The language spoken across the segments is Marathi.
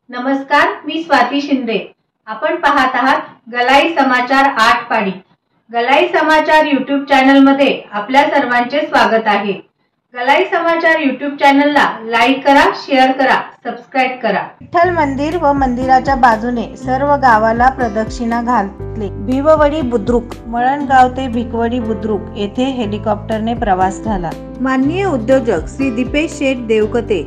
नमस्कार, मी स्वाती शिंदे। आपण पाहत आहात गलाई समाचार 8 पाडी। गलाई समाचार यूट्यूब चॅनल मध्ये आपल्या सर्वांचे स्वागत आहे। गलाई समाचार यूट्यूब चॅनलला लाईक करा, शेअर करा, सबस्क्राइब करा। विठ्ठल मंदिर व मंदिराच्या बाजूने सर्व गावाला प्रदक्षिणा घातली। भिववडी बुद्रुक, मळणगाव ते भिकवडी बुद्रुक येथे हेलिकॉप्टरने प्रवास झाला। माननीय उद्योजक श्री दीपेश शेठ देवकते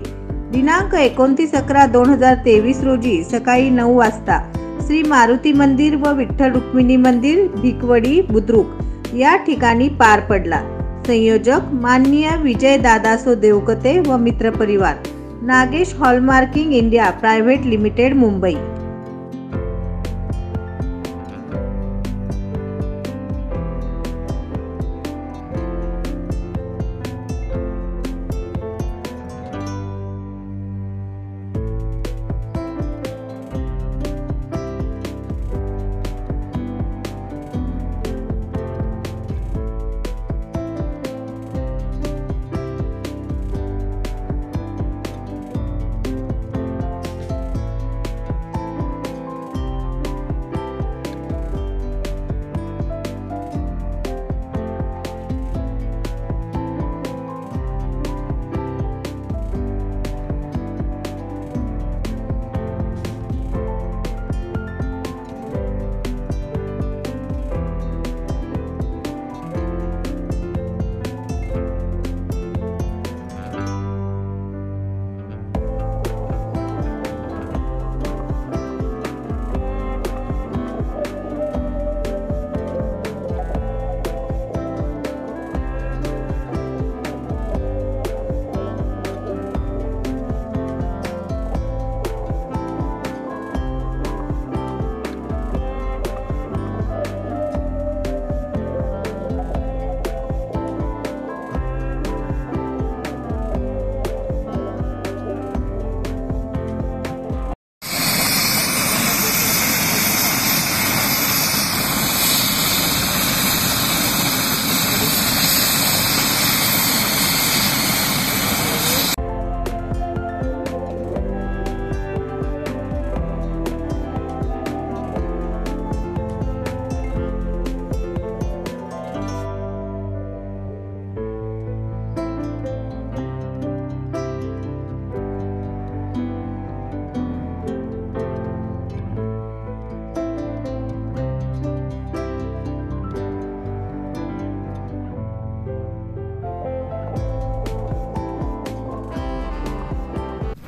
दिनांक 29/11/2023 रोजी सकाळी 9 वाजता श्री मारुती मंदिर व विठ्ठल रुक्मिणी मंदिर भिकवडी बुद्रुक या ठिकाणी पार पडला। संयोजक माननीय विजय दादासो देवकते व मित्र परिवार, Nagesh hallmarking India private limited, Mumbai.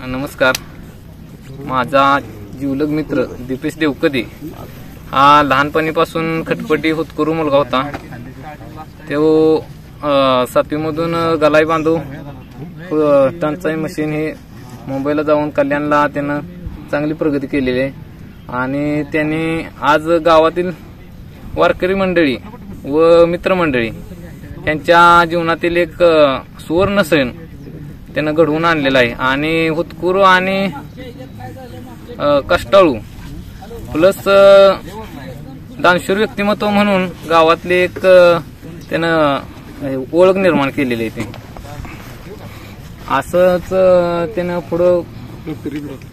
नमस्कार, माझा जीवलग मित्र दीपेश देवकते हा लहानपणीपासून खटपटी होतकरू मुलगा होता। तो 7वी मधून गलाई बांधव टंचाई मशीन हे मुंबईला जाऊन कल्याणला त्यानं चांगली प्रगती केलेली आहे आणि त्याने आज गावातील वारकरी मंडळी व मित्रमंडळी यांच्या जीवनातील एक सुवर्ण क्षण त्यानं घडवून आणलेला आहे आणि हुतकुरू आणि कष्टाळू प्लस दानशूर व्यक्तिमत्व म्हणून गावातले एक त्यानं ओळख निर्माण केलेली आहे। ते असंच त्यानं पुढं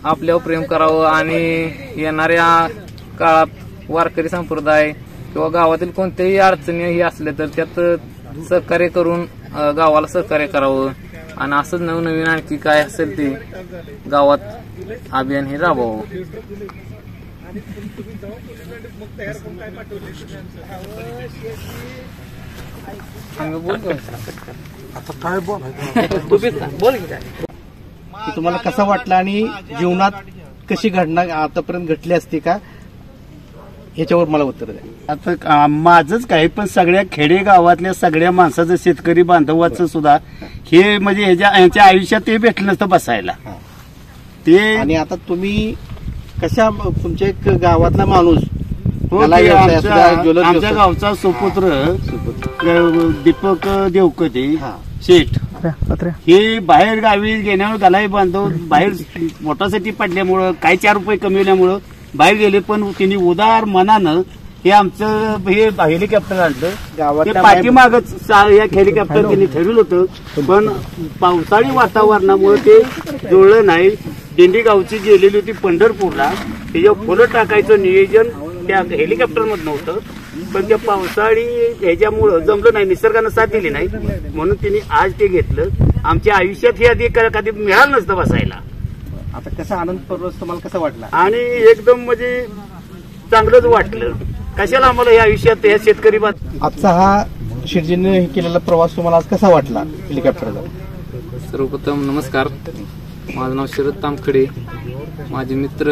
आपल्यावर प्रेम करावं आणि येणाऱ्या काळात वारकरी संप्रदाय किंवा गावातील कोणत्याही अडचणी ही असल्या तर त्यात सहकार्य करून गावाला सहकार्य करावं आणि असंच नवनवीन आणखी काय असेल ते गावात अभियान हे राबवावं। तुम्हाला कसं वाटलं आणि जीवनात कशी घडना आतापर्यंत घडली असती का, ह्याच्यावर मला उत्तर द्या। आता माझंच काही पण सगळ्या खेडे गावातल्या सगळ्या माणसाचं, शेतकरी बांधवाचं सुद्धा हे म्हणजे ह्याच्या आयुष्यात ते भेटलं नसतं बसायला ते। आणि आता तुम्ही कशा तुमच्या एक गावातला माणूस, आमच्या गावचा सुपुत्र दीपक देवकते शेठ, हे बाहेर गावी गेल्यामुळे गलाई बांधव बाहेर मोटासाठी पडल्यामुळं काही 4 रुपये कमविल्यामुळं बाहेर गेले, पण त्यांनी उदार मनानं हे आमचं हे हेलिकॉप्टर आणलं गावात पाठीमागच या हेलिकॉप्टर त्यांनी ठरवलं होतं, पण पावसाळी वातावरणामुळे ते जुळलं नाही। दिंडी गावची गेलेली होती पंढरपूरला, त्याच्यावर फुलं टाकायचं नियोजन त्या हेलिकॉप्टर मधनं होतं, पण त्या पावसाळी ह्याच्यामुळं जमलं नाही, निसर्गानं साथ दिली नाही, म्हणून त्यांनी आज ते घेतलं. आमच्या आयुष्यात हे आधी कधी मिळालं नसतं बसायला. आता कसा आनंद प्रवास तुम्हाला कसा वाटला? आणि एकदम म्हणजे चांगलंच वाटलं. कशाला आम्हाला या आयुष्यात या शेतकरी आजचा हा शेटजीने केलेला प्रवास तुम्हाला आज कसा वाटला हेलिकॉप्टरचा? सर्वप्रथम नमस्कार. माझं नाव शरद तामखडे. माझे मित्र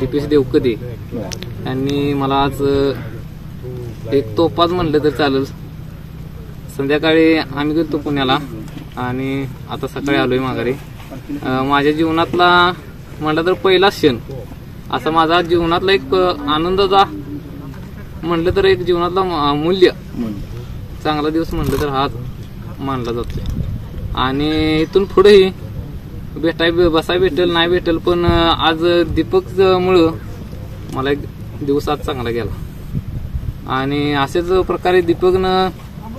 दीपेश देवकदे यांनी मला आज एक तोपाच म्हणलं तर चालेल. संध्याकाळी आम्ही गेलो पुण्याला आणि आता सकाळी आलोय माघारी. माझ्या जीवनातला म्हणलं तर पहिला क्षण असा माझा जीवनातला एक आनंदाचा म्हणलं तर एक जीवनातला मूल्य चांगला दिवस म्हणलं तर हा मानला जातो. आणि इथून पुढेही बसाय भेटेल नाही भेटेल, पण आज दीपकमुळं मला एक दिवस आज चांगला गेला. आणि अशाच प्रकारे दीपकनं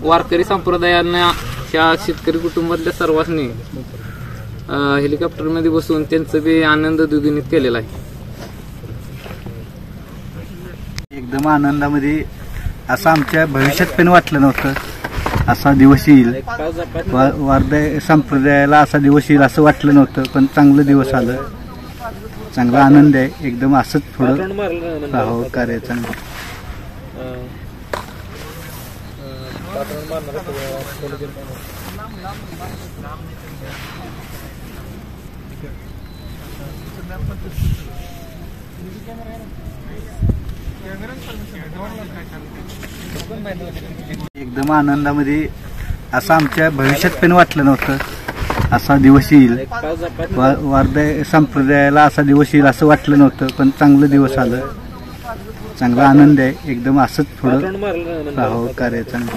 वारकरी संप्रदायांना ह्या शेतकरी कुटुंबातल्या सर्वांनी हेलिकॉप्टरमध्ये बसून त्यांचं बी आनंद द्विगुणित केलेला आहे. एकदम आनंदामध्ये असं आमच्या भविष्यात पण वाटलं नव्हतं असा दिवस येईल, वारकरी संप्रदायाला असा दिवस येईल असं वाटलं नव्हतं, पण चांगलं दिवस आलं. चांगला आनंद आहे. एकदम असंच पुढं राहावं कार्य चांगलं. एकदम आनंदामध्ये असं आमच्या भविष्यात पण वाटलं नव्हतं असा दिवस येईल, वारकरी संप्रदायाला असा दिवस येईल असं वाटलं नव्हतं, पण चांगलं दिवस आलं. चांगला आनंद आहे. एकदम असंच पुढं राहावं कार्य चांगलं.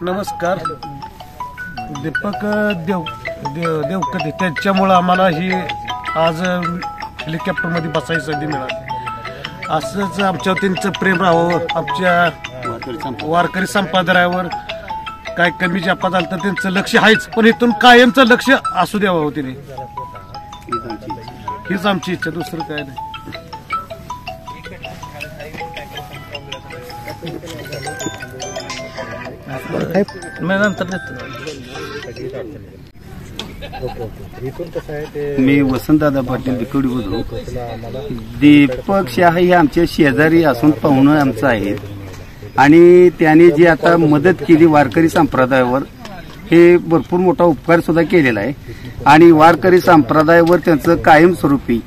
नमस्कार. दीपक देवकदे त्यांच्यामुळं आम्हाला ही आज हेलिकॉप्टरमध्ये बसायची संधी मिळाली. असंच आमच्यावर त्यांचं प्रेम राहावं. आमच्या वारकरी संप्रदायावर काय कमी जापा झालं तर त्यांचं लक्ष आहेच, पण इथून कायमचं लक्ष असू द्यावं तिने. हीच आमची इच्छा, दुसरं काय नाही. मी वसंतदादा पाटील बिकवडी बोलतो. दीपक शाह हे आमच्या शेजारी असून पाहुणं आमचं आहे आणि त्यांनी जी आता मदत केली वारकरी संप्रदायावर, हे भरपूर मोठा उपकार सुद्धा केलेला आहे. आणि वारकरी संप्रदायावर त्यांचं कायमस्वरूपी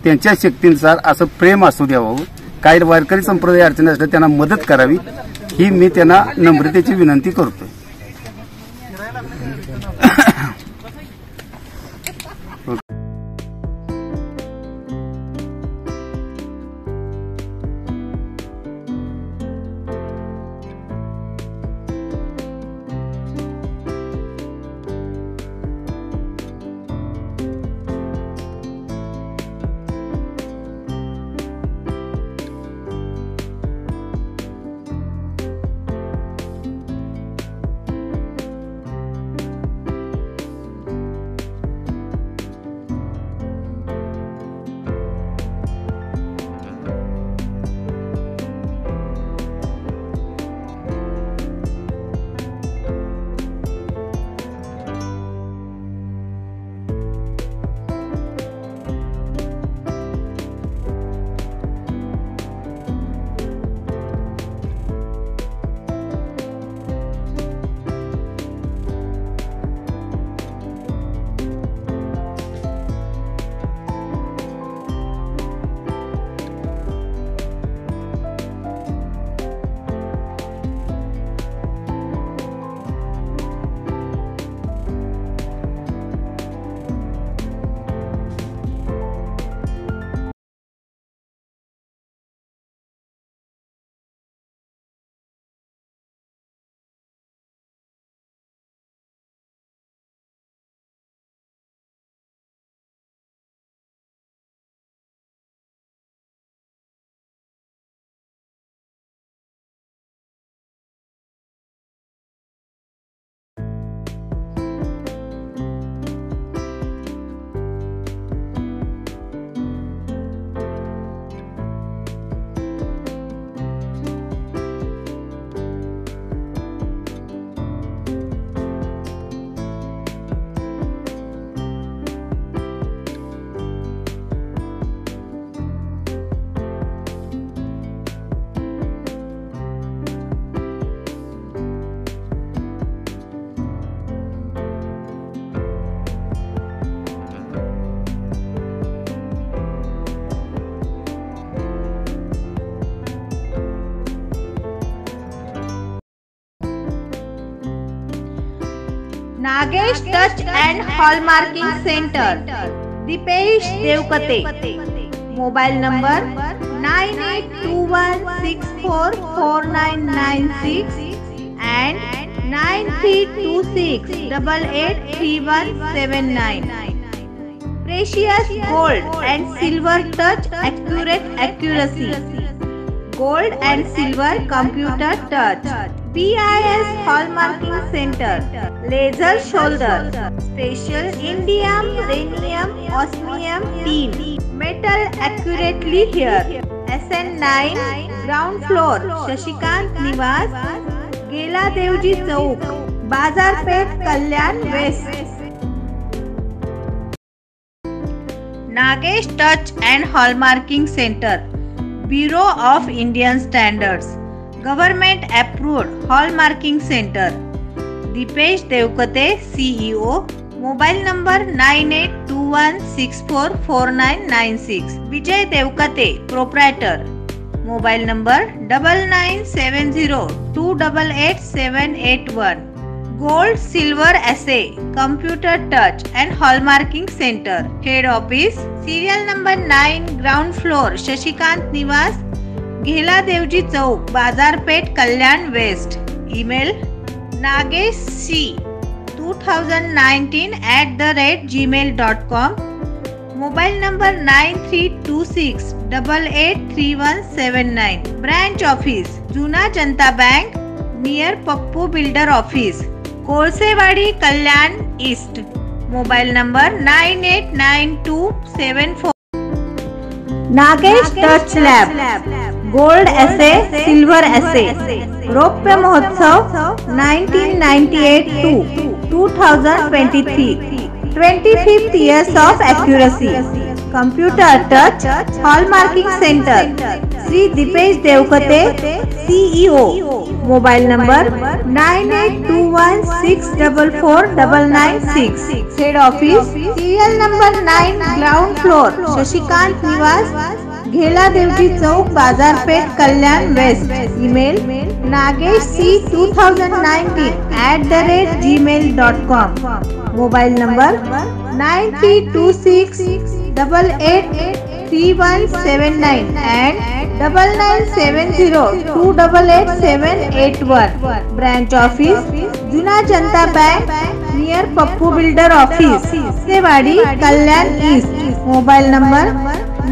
त्यांच्या शक्तीनुसार असं प्रेम असू द्यावं. काही वारकरी संप्रदाय अडचणी असल्या त्यांना मदत करावी ही मी त्यांना नम्रतेची विनंती करतो. Nagesh touch and hallmarking centre, Dipesh Devkate. Mobile number 9821644996 and 9326883179. Precious Gold and Silver Touch Accuracy, Gold and Silver Computer Touch. BIS Hallmarking Center, Laser Shoulder, Special Indium, Rhenium, Osmium Team, Metal Accurately Here. SN9, Ground Floor, Shashikant Niwas, गेला देवजी चौक, बाजारपेठ, Kalyan west. Nagesh touch and hallmarking centre, bureau of Indian standards, government approved hallmarking centre. Dipesh Devkate CEO. Mobile number 9821644996. Vijay Devkate proprietor. Mobile number 9970288781. Gold silver assay computer touch and hallmarking centre. Head office serial number 9, ground floor, Shashikant Niwas, Ghela Devji चौक, बाजारपेठ, Kalyan west. Email nagesh2019@gmail.com. Mobile number 9326883179. Branch office जुना Janata bank near Pappu builder office, Kolsewadi, कल्याण east. Mobile number 989274. Nagesh touch lab, gold assay, silver assay. रौप्य महोत्सव 1998 to 2023. 25th years of accuracy. Computer touch hallmarking center, Sri Dipesh Devkate CEO. Mobile number 9821644996. Head office serial number 9, ground floor, Shashikant Niwas, Ghela Devji चौक, बाजारपेठ, Kalyan west. Email nagesh2019@gmail.com. Mobile number 9326883179 and 9970288781. Branch office जुना Janata bank near Pappu builder office, सेवाडी, Kalyan east. Mobile number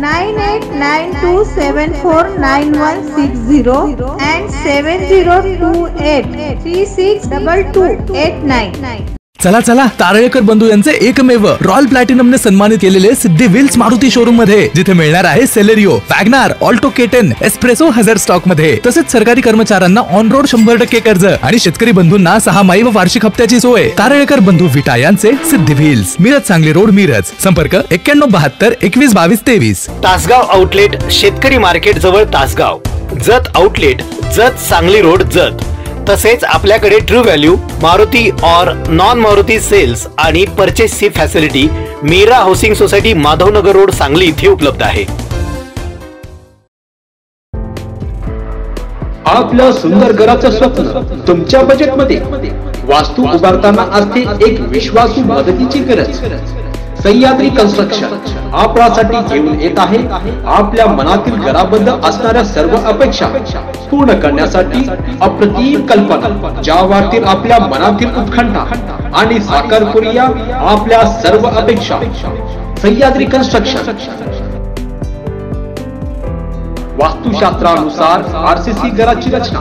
9892749160 and 7028362289. चला चला, तारळेकर बंधू यांचे एकमेव रॉयल प्लॅटिनमने सन्मानित केलेले सिद्धी व्हील्स मारुती शोरूम मध्ये, जिथे मिळणार आहे Celerio, WagonR, Alto K ten, S-Presso हजर स्टॉक मध्ये. तसेच सरकारी कर्मचाऱ्यांना ऑन रोड 100% कर्ज आणि शेतकरी बंधूंना 6 माही व वार्षिक हप्त्याची सोय. तारळेकर बंधू विटा यांचे सिद्धी व्हील्स, मिरज सांगली रोड, मिरज. संपर्क 9172212223. तासगाव आउटलेट, शेतकरी मार्केट जवळ तासगाव. Jat outlet, Jat Sangli road, Jat. तसेच आपल्याकडे ट्रू व्हॅल्यू, मारुती और नॉन मारुती सेल्स आणि परचेसची facility Meera housing society, Madhavnagar road, Sangli इथे उपलब्ध आहे. आपल्या सुंदर घराचं स्वप्न तुमच्या बजेटमध्ये. वास्तू उभारताना असते एक विश्वासू मदतीची गरज. सह्याद्री कन्स्ट्रक्शन आपल्यासाठी घेऊन येत आहे आपल्या मनातील घराबद्दल असणाऱ्या सर्व अपेक्षा पूर्ण करण्यासाठी अप्रतिम कल्पना, ज्या वाटतील आपल्या मनातील उत्कंठा आणि साकार करूया आपल्या सर्व अपेक्षा. सह्याद्री कन्स्ट्रक्शन वास्तुशास्त्रानुसार RCC घराची रचना,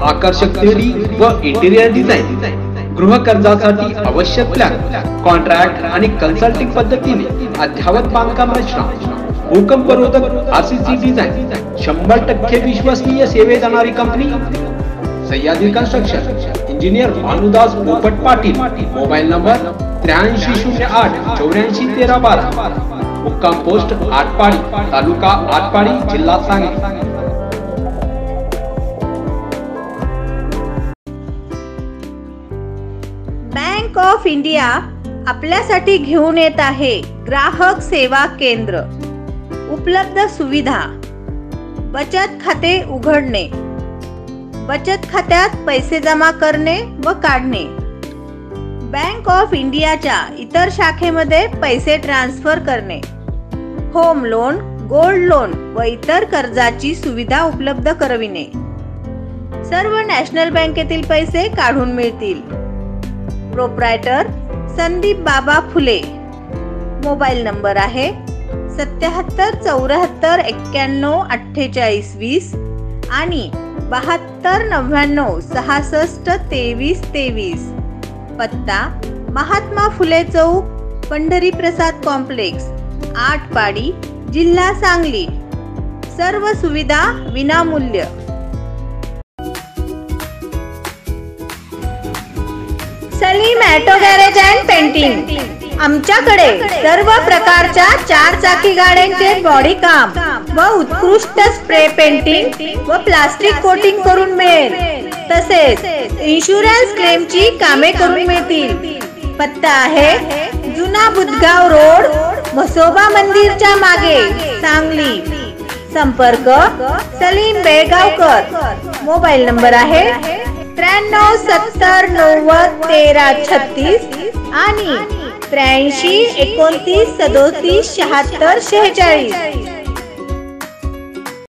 आकर्षक थ्री व इंटिरियर डिझाईन, गृह कर्जासाठी आवश्यक प्लॅन, कॉन्ट्रॅक्ट आणि कन्सल्टिंग पद्धतीने अद्यावत बांधकाम रचना, भूकंपरोधक RCC डिझाईन, 100% विश्वसनीय सेवे देणारी company Sahyadri construction. Engineer Bhanudas पोपट पाटील. Mobile number 8308841312. मुक्काम पोस्ट आटपाडी, तालुका आटपाडी, जिल्हा सांगली. बँक ऑफ इंडिया आपल्यासाठी घेऊन येत आहे ग्राहक सेवा केंद्र. उपलब्ध सुविधा: बचत खाते उघडणे, बचत खात्यात पैसे जमा करणे व काढणे, बँक ऑफ इंडियाच्या इतर शाखेमध्ये पैसे ट्रान्सफर करणे, होम लोन, गोल्ड लोन व इतर कर्जाची सुविधा उपलब्ध करविणे, सर्व नॅशनल बँकेतील पैसे काढून मिळतील. प्रोप्रायटर संदीप बाबा फुले. मोबाईल नंबर आहे 77 74 91 48 20 आणि 72 99 66 23 23. पत्ता महात्मा फुले चौक, पंढरी प्रसाद कॉम्प्लेक्स, 8 पाडी, जिल्हा सांगली. सर्व सुविधा विनामूल्य. Salim auto garage and painting. आमच्याकडे सर्व प्रकारच्या 4 चाकी गाड्यांचे बॉडी काम व उत्कृष्ट स्प्रे पेंटिंग व प्लास्टिक कोटिंग करून मिळेल. तसेच इन्शुरन्स क्लेमची कामे करून मिळतील. पत्ता आहे जुना बुधगाव रोड, म्हसोबा मंदिरच्या मागे, सांगली. संपर्क सलीम बेळगावकर. मोबाईल नंबर आहे 93 70 90 13 36 आणि 83 29 37 76 46.